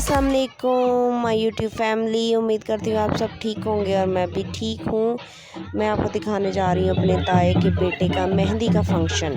अस्सलाम वालेकुम my YouTube family. उम्मीद करती हूँ आप सब ठीक होंगे और मैं भी ठीक हूँ। मैं आपको दिखाने जा रही हूँ अपने ताए के बेटे का मेहंदी का फंक्शन।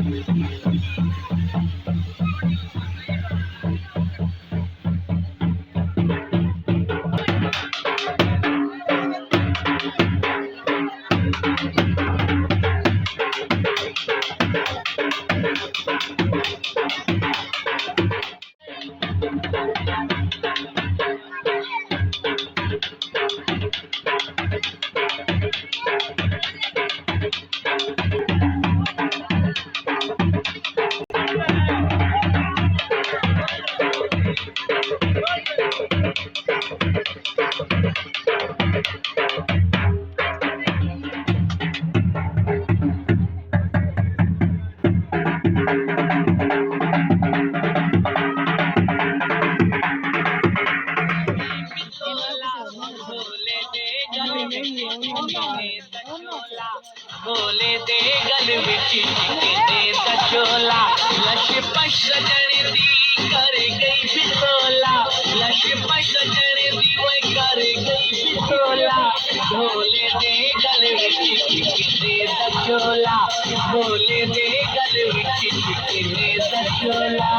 भोले दे गल विच दे दचोला लश पश सजण दी कर गई बिटोला लश पश सजण दी वो कर गई बिटोला भोले दे गल विच दे दचोला भोले दे गल विच दे दचोला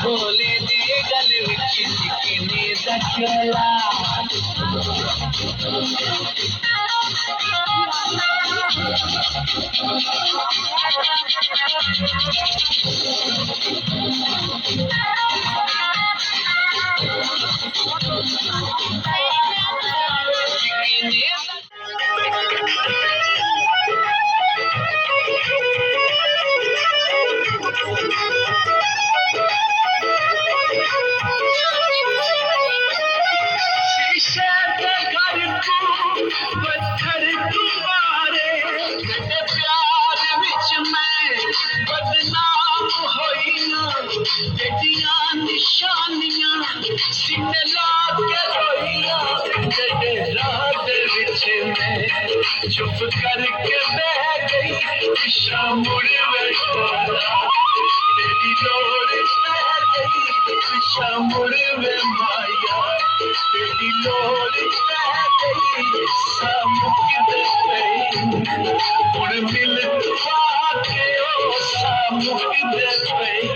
भोले दे गल विच चिकने दा चोला चुप करके बह गई दिशा मुड़ तेरी लोड़ पै गई दिशा मुड़ में माया तेरी लोड़ पै गई सामुक गई मुड़ मिल के ओ सामुक गई